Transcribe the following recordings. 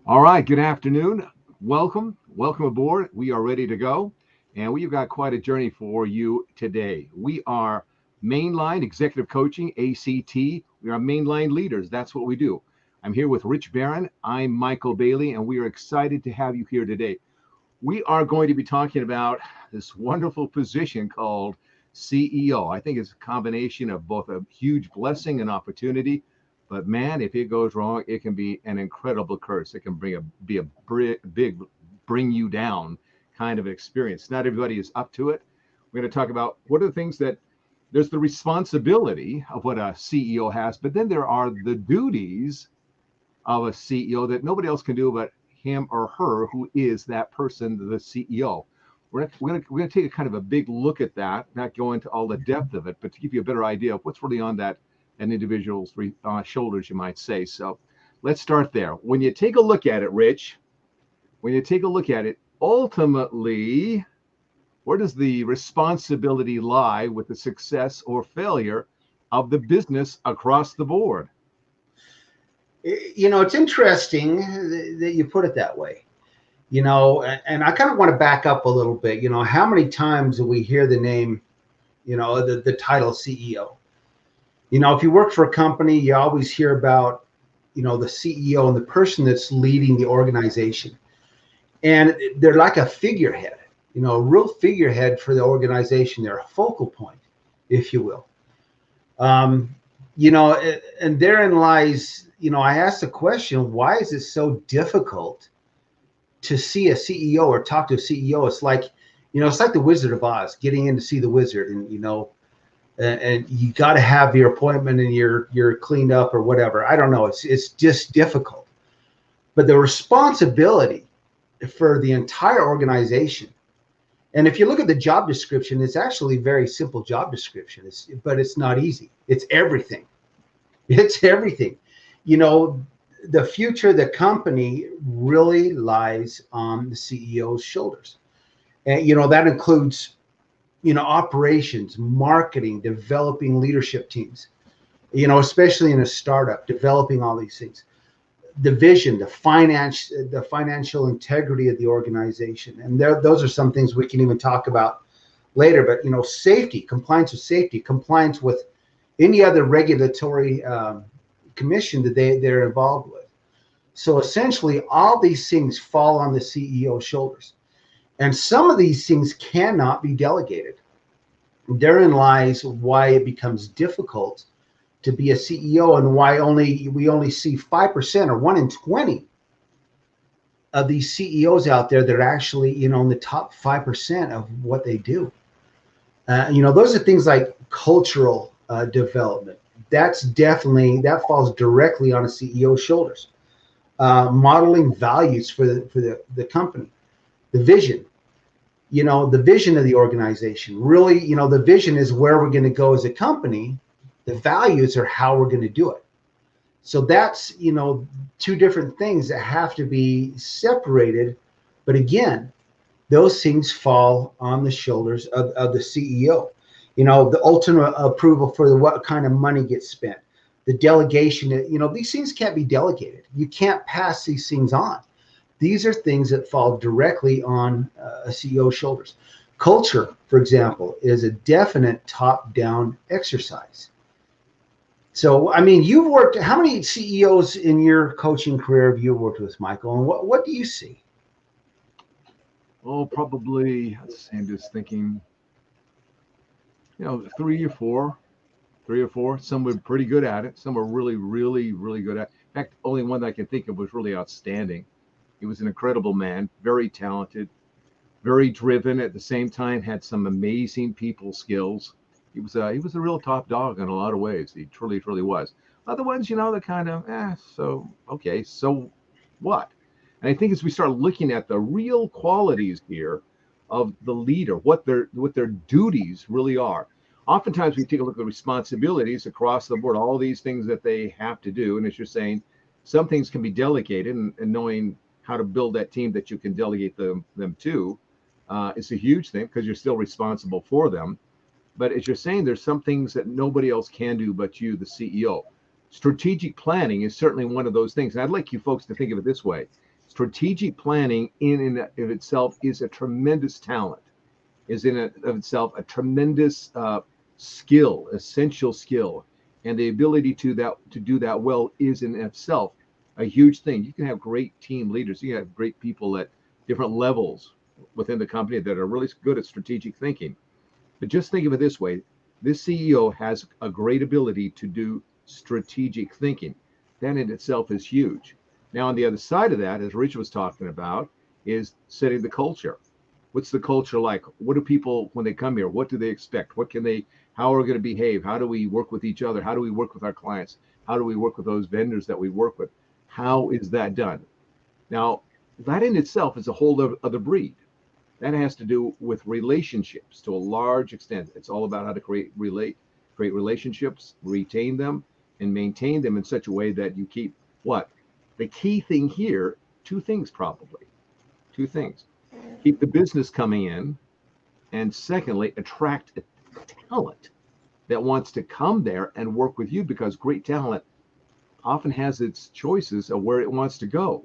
All right, good afternoon. Welcome aboard. We are ready to go, and we've got quite a journey for you today. We are Mainline Executive Coaching ACT. We are Mainline leaders. That's what we do. I'm here with Rich Barron. I'm Maikel Bailey, and we are excited to have you here today. We are going to be talking about this wonderful position called CEO. I think it's a combination of both a huge blessing and opportunity. But man, if it goes wrong, it can be an incredible curse. It can be a big bring you down kind of experience. Not everybody is up to it. We're going to talk about what are the things that there's the responsibility of what a CEO has, but then there are the duties of a CEO that nobody else can do but him or her who is that person, the CEO. We're going to take a kind of a big look at that, not go into all the depth of it, but to give you a better idea of what's really on that an individual's shoulders, you might say. So let's start there. When you take a look at it, Rich, ultimately, where does the responsibility lie with the success or failure of the business across the board? It's interesting that you put it that way, and I kind of want to back up a little bit. How many times do we hear the name, the title CEO? If you work for a company, you always hear about, the CEO and the person that's leading the organization. And they're like a figurehead, a real figurehead for the organization. They're a focal point, if you will. And therein lies, I asked the question, why is it so difficult to see a CEO or talk to a CEO? It's like the Wizard of Oz, getting in to see the wizard, and you got to have your appointment and you're cleaned up or whatever. I don't know. It's just difficult. But the responsibility for the entire organization, and if you look at the job description, it's actually a very simple job description. But it's not easy. It's everything. It's everything. The future of the company really lies on the CEO's shoulders. And, that includes operations, marketing, developing leadership teams, especially in a startup, developing all these things, the vision, the financial integrity of the organization. And those are some things we can even talk about later, but, safety, compliance with any other regulatory commission that they're involved with. So essentially all these things fall on the CEO's shoulders. And some of these things cannot be delegated. Therein lies why it becomes difficult to be a CEO, and why we only see 5% or 1 in 20 of these CEOs out there that are actually, in the top 5% of what they do. Those are things like cultural development. That falls directly on a CEO's shoulders. Modeling values for the company. The vision, the vision of the organization. Really, the vision is where we're going to go as a company. The values are how we're going to do it. So that's, two different things that have to be separated. But again, those things fall on the shoulders of the CEO. The ultimate approval for what kind of money gets spent. The delegation, these things can't be delegated. You can't pass these things on. These are things that fall directly on a CEO's shoulders. Culture, for example, is a definite top-down exercise. So, you've worked, how many CEOs in your coaching career have you worked with, Maikel? And what do you see? Oh, probably, I'm just thinking, 3 or 4. Some were pretty good at it. Some were really, really, really good at it. In fact, only one that I can think of was really outstanding. He was an incredible man, very talented, very driven. At the same time, had some amazing people skills. He was a real top dog in a lot of ways. He truly, truly was. Other ones, they're kind of, so okay, so what? And I think as we start looking at the real qualities here of the leader, what their duties really are. Oftentimes we take a look at the responsibilities across the board, all these things that they have to do. And as you're saying, some things can be delegated, and knowing how to build that team that you can delegate them to is a huge thing, because you're still responsible for them. But as you're saying, there's some things that nobody else can do but you, the CEO. Strategic planning is certainly one of those things. And I'd like you folks to think of it this way. Strategic planning in and of itself is a tremendous talent, is in and of itself a tremendous skill, essential skill. And the ability to do that well is in itself a huge thing. You can have great team leaders. You have great people at different levels within the company that are really good at strategic thinking. But just think of it this way. This CEO has a great ability to do strategic thinking. That in itself is huge. Now, on the other side of that, as Rich was talking about, is setting the culture. What's the culture like? What do people, when they come here, what do they expect? How are we going to behave? How do we work with each other? How do we work with our clients? How do we work with those vendors that we work with? How is that done? Now, that in itself is a whole other breed. That has to do with relationships to a large extent. It's all about how to create relationships, retain them, and maintain them in such a way that you keep what? The key thing here, two things probably. Two things. Keep the business coming in, and secondly, attract talent that wants to come there and work with you, because great talent often has its choices of where it wants to go.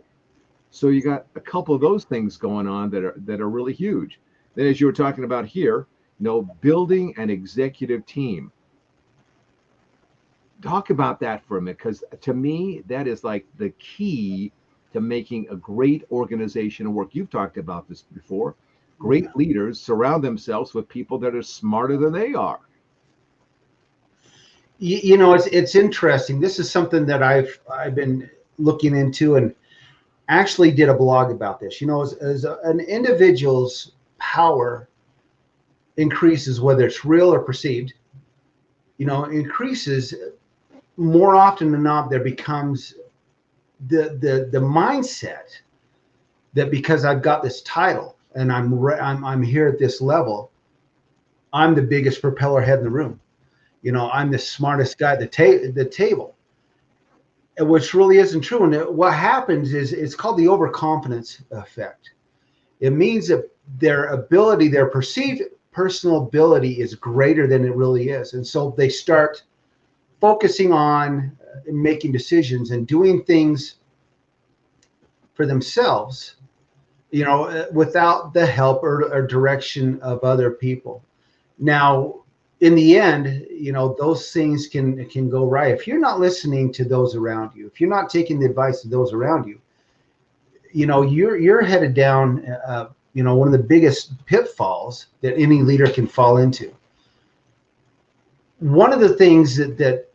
So you got a couple of those things going on that are really huge. Then, as you were talking about here, building an executive team. Talk about that for a minute, because to me, that is like the key to making a great organization work. You've talked about this before. Great leaders surround themselves with people that are smarter than they are. It's interesting. This is something that I've been looking into, and actually did a blog about this. As an individual's power increases, whether it's real or perceived, increases, more often than not, there becomes the mindset that because I've got this title and I'm here at this level, I'm the biggest propeller head in the room. I'm the smartest guy at the table, which really isn't true. And what happens is it's called the overconfidence effect. It means that their perceived personal ability is greater than it really is. And so they start focusing on making decisions and doing things for themselves, without the help or direction of other people. Now, in the end, those things can go right. If you're not listening to those around you, if you're not taking the advice of those around you, you're headed down, one of the biggest pitfalls that any leader can fall into. One of the things that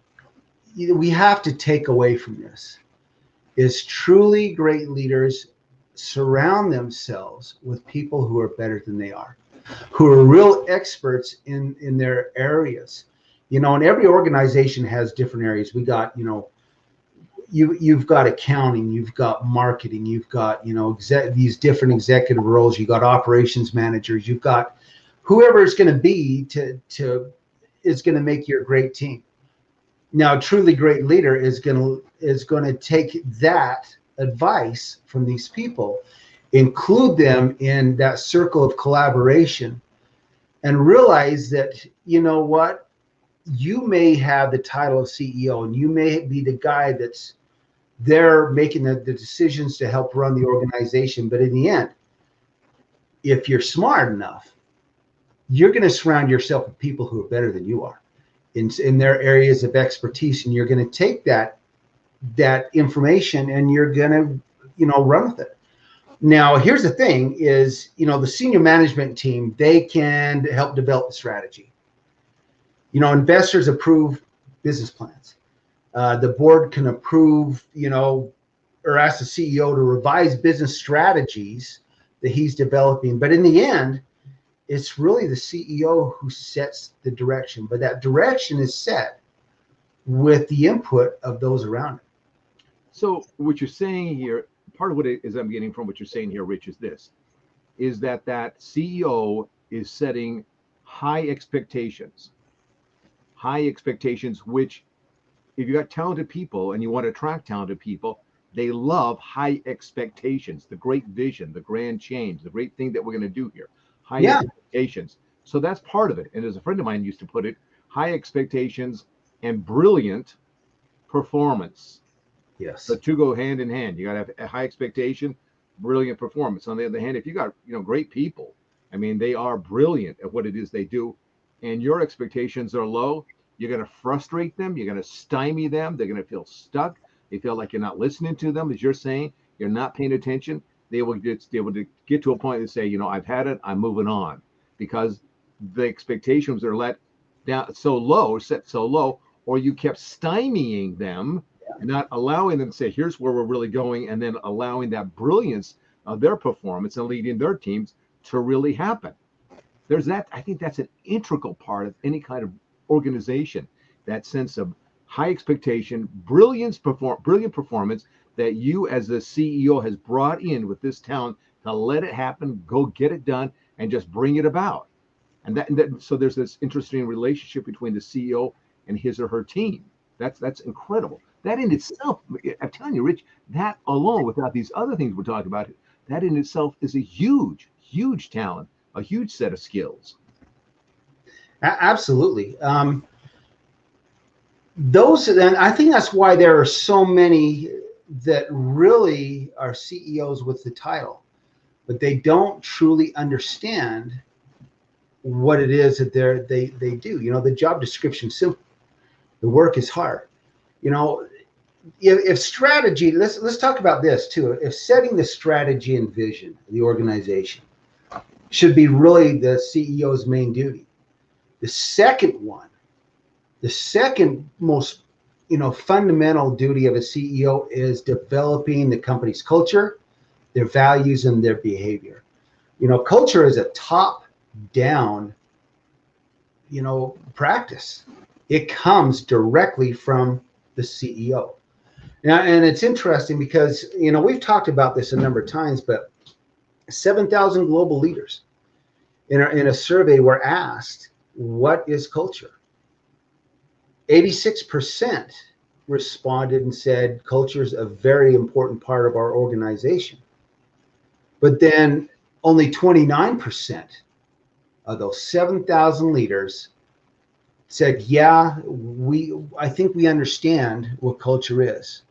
we have to take away from this is truly great leaders surround themselves with people who are better than they are, who are real experts in their areas. And every organization has different areas. We got, you've got accounting, you've got marketing, you've got, these different executive roles, you've got operations managers, you've got whoever it's going to be is going to make your great team. Now, a truly great leader is going to take that advice from these people, include them in that circle of collaboration, and realize that, what, you may have the title of CEO and you may be the guy that's there making the decisions to help run the organization. But in the end, if you're smart enough, you're going to surround yourself with people who are better than you are in their areas of expertise. And you're going to take that information and you're going to, run with it. Now, here's the thing is, the senior management team, they can help develop the strategy. Investors approve business plans. The board can approve, or ask the CEO to revise business strategies that he's developing. But in the end, it's really the CEO who sets the direction. But that direction is set with the input of those around him. So what you're saying here, part of what it is I'm getting from what you're saying here, Rich, is that CEO is setting high expectations, which if you got talented people and you want to attract talented people, they love high expectations, the great vision, the grand change, the great thing that we're going to do here, expectations. So that's part of it. And as a friend of mine used to put it, high expectations and brilliant performance. Yes. The two go hand in hand. You got to have a high expectation, brilliant performance. On the other hand, if you got, great people, I mean, they are brilliant at what it is they do, and your expectations are low, you're going to frustrate them. You're going to stymie them. They're going to feel stuck. They feel like you're not listening to them, as you're saying. You're not paying attention. They will be able to get to a point and say, I've had it. I'm moving on, because the expectations are let down so low, set so low, or you kept stymieing them and not allowing them to say, here's where we're really going, and then allowing that brilliance of their performance and leading their teams to really happen. There's that. I think that's an integral part of any kind of organization, that sense of high expectation, brilliant performance that you as the CEO has brought in with this talent to let it happen, go get it done, and just bring it about. And so there's this interesting relationship between the CEO and his or her team. That's incredible. That in itself, I'm telling you, Rich, that alone, without these other things we're talking about, that in itself is a huge, huge talent, a huge set of skills. Absolutely. And I think that's why there are so many that really are CEOs with the title, but they don't truly understand what it is that they do. The job description is simple. The work is hard. If strategy, let's talk about this too. If setting the strategy and vision of the organization should be really the CEO's main duty, the second most fundamental duty of a CEO is developing the company's culture, their values, and their behavior. Culture is a top-down practice. It comes directly from the CEO. Now, and it's interesting because we've talked about this a number of times, but 7,000 global leaders in a survey were asked, what is culture? 86% responded and said culture is a very important part of our organization. But then only 29% of those 7,000 leaders said, yeah, I think we understand what culture is.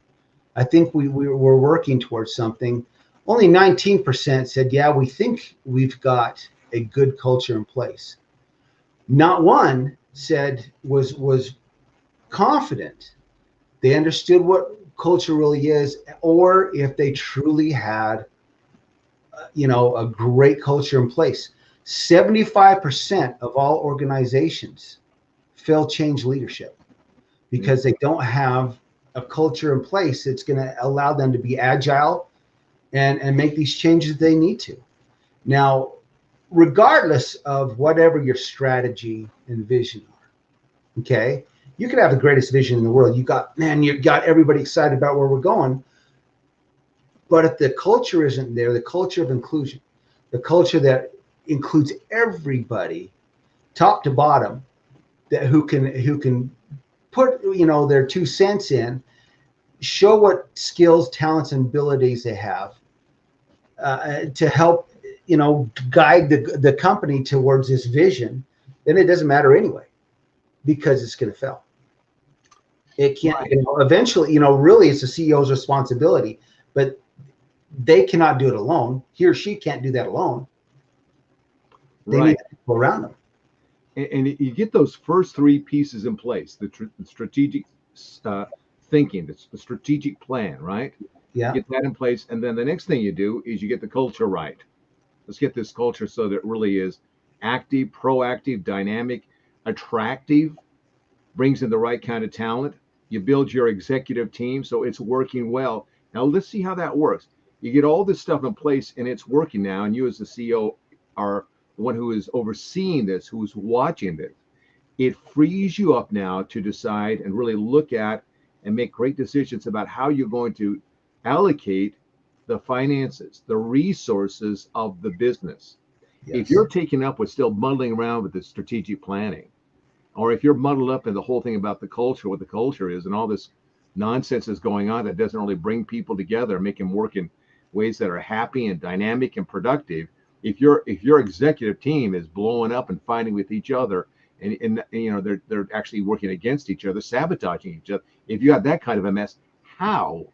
I think we're working towards something. Only 19% said, yeah, we think we've got a good culture in place. Not one said was confident they understood what culture really is, or if they truly had a great culture in place. 75% of all organizations fail change leadership because they don't have a culture in place that's going to allow them to be agile and make these changes they need to. Now, regardless of whatever your strategy and vision are, okay, you could have the greatest vision in the world. You got everybody excited about where we're going. But if the culture isn't there, the culture of inclusion, the culture that includes everybody, top to bottom, that who can put their 2 cents in, show what skills, talents, and abilities they have to help guide the company towards this vision, then it doesn't matter anyway, because it's going to fail. It can't. Right. Eventually, really, it's the CEO's responsibility, but they cannot do it alone. He or she can't do that alone. They need people around them. And you get those first 3 pieces in place: the strategic thinking, the strategic plan, right? Yeah. Get that in place, and then the next thing you do is you get the culture right. Let's get this culture so that it really is active, proactive, dynamic, attractive, brings in the right kind of talent. You build your executive team so it's working well. Now let's see how that works. You get all this stuff in place and it's working now, and you as the CEO are the one who is overseeing this, who's watching this. It frees you up now to decide and really look at and make great decisions about how you're going to allocate the finances, the resources of the business. Yes. If you're taken up with still muddling around with the strategic planning, or if you're muddled up in the whole thing about the culture, what the culture is, and all this nonsense is going on that doesn't really bring people together, make them work in ways that are happy and dynamic and productive. If your executive team is blowing up and fighting with each other, and they're actually working against each other, sabotaging each other. If you have that kind of a mess, how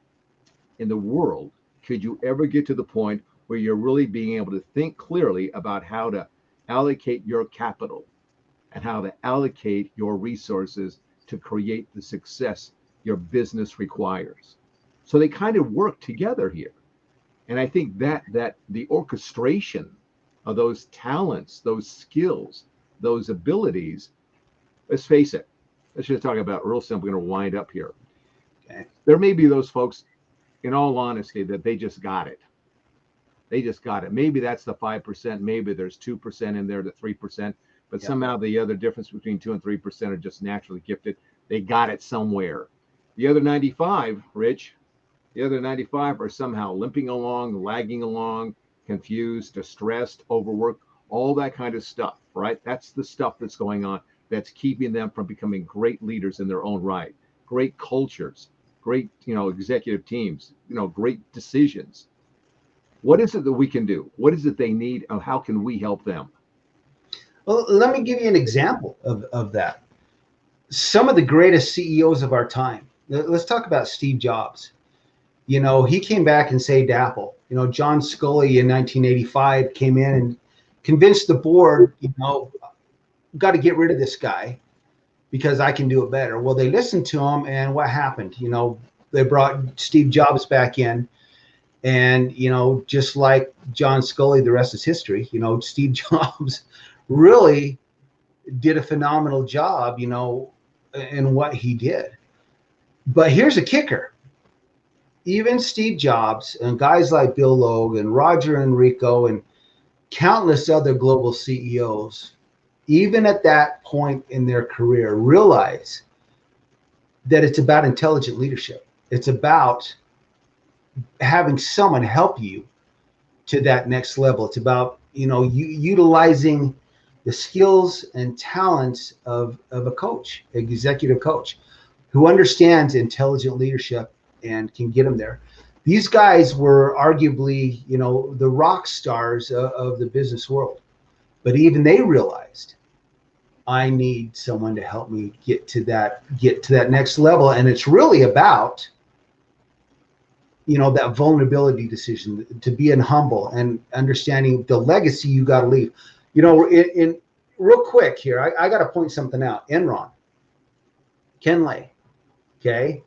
in the world could you ever get to the point where you're really being able to think clearly about how to allocate your capital and how to allocate your resources to create the success your business requires? So they kind of work together here. And I think that the orchestration of those talents, those skills, those abilities, let's face it, let's just talk about real simple. We're going to wind up here. Okay. There may be those folks, in all honesty, that they just got it. They just got it. Maybe that's the 5%. Maybe there's 2% in there, the 3%. But somehow the other difference between 2 and 3% are just naturally gifted. They got it somewhere. The other 95, Rich, the other 95 are somehow limping along, lagging along, confused, distressed, overworked, all that kind of stuff, right? That's the stuff that's going on that's keeping them from becoming great leaders in their own right, great cultures, great, executive teams, great decisions. What is it that we can do? What is it they need, and how can we help them? Well, let me give you an example of that. Some of the greatest CEOs of our time. Let's talk about Steve Jobs. He came back and saved Apple. John Sculley in 1985 came in and convinced the board, got to get rid of this guy because I can do it better. Well, they listened to him, and what happened? They brought Steve Jobs back in, and just like John Sculley, the rest is history. Steve Jobs really did a phenomenal job, in what he did. But here's a kicker. Even Steve Jobs and guys like Bill Logan, Roger Enrico, and countless other global CEOs, even at that point in their career, realize that it's about intelligent leadership. It's about having someone help you to that next level. It's about, utilizing the skills and talents of a coach, an executive coach, who understands intelligent leadership and can get them there. These guys were arguably, the rock stars of the business world. But even they realized, I need someone to help me get to that next level. And it's really about, that vulnerability decision, to being humble and understanding the legacy you got to leave. In real quick here, I got to point something out. Enron, Ken Lay, okay,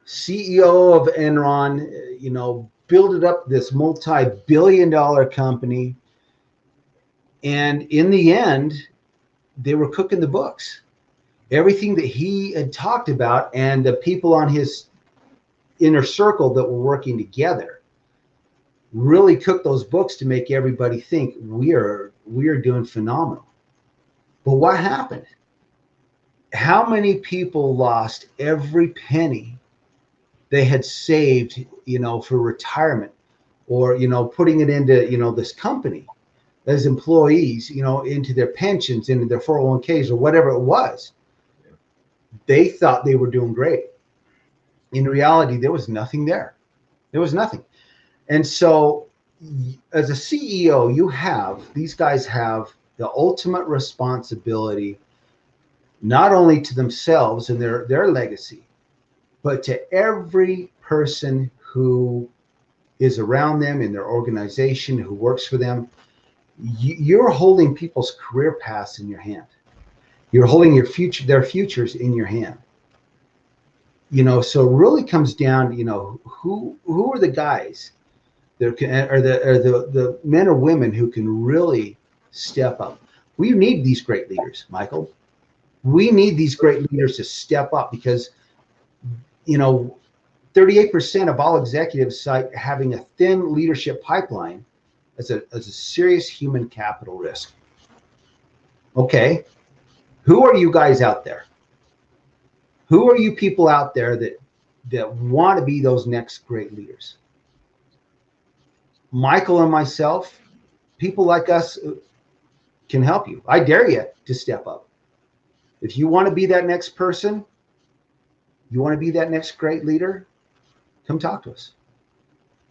CEO of Enron, built up this multi-billion-dollar company, and in the end, they were cooking the books. Everything that he had talked about, and the people on his inner circle that were working together, really cooked those books to make everybody think we are doing phenomenal. But what happened? How many people lost every penny they had saved, for retirement, or, putting it into, this company as employees, into their pensions, into their 401ks, or whatever it was? They thought they were doing great. In reality, there was nothing there. There was nothing. And so as a CEO, these guys have the ultimate responsibility, not only to themselves and their legacy, but to every person who is around them in their organization, who works for them. You're holding people's career paths in your hand. You're holding their futures in your hand. So it really comes down, who are the guys that are the men or women who can really step up. We need these great leaders, Maikel. We need these great leaders to step up, because 38% of all executives cite having a thin leadership pipeline as a serious human capital risk. Okay, who are you guys out there? Who are you people out there that want to be those next great leaders? Maikel and myself, people like us, can help you. I dare you to step up. If you want to be that next person, you want to be that next great leader, come talk to us.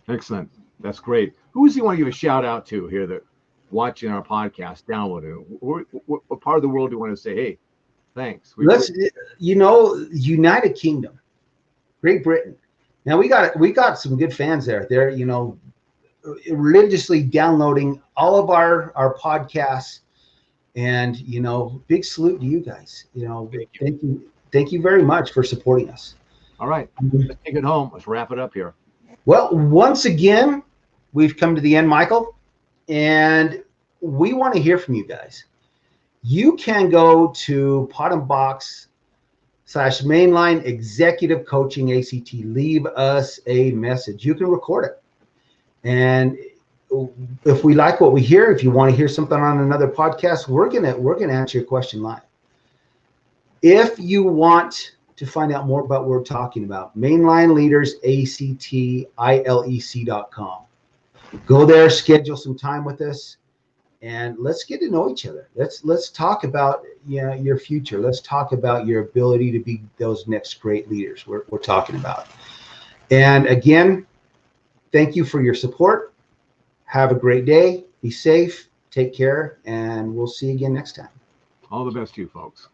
Excellent. That's great. Who does you want to give a shout out to here that watching our podcast, downloading? What part of the world do you want to say, hey, thanks? United Kingdom, Great Britain. Now we got some good fans there. They're, you know, religiously downloading all of our podcasts, and, you know, big salute to you guys. You know, thank you very much for supporting us. All right, let's take it home. Let's wrap it up here. Well, once again, we've come to the end, Maikel, and we want to hear from you guys. You can go to PotandBox/Mainline Executive Coaching ACT. Leave us a message. You can record it. And if we like what we hear, if you want to hear something on another podcast, we're gonna answer your question live. If you want to find out more about what we're talking about, Mainline Leaders ACT-ILEC.com. Go there, schedule some time with us, and let's get to know each other. Let's talk about, you know, your future. Let's talk about your ability to be those next great leaders we're talking about. And again, thank you for your support. Have a great day. Be safe. Take care. And we'll see you again next time. All the best to you, folks.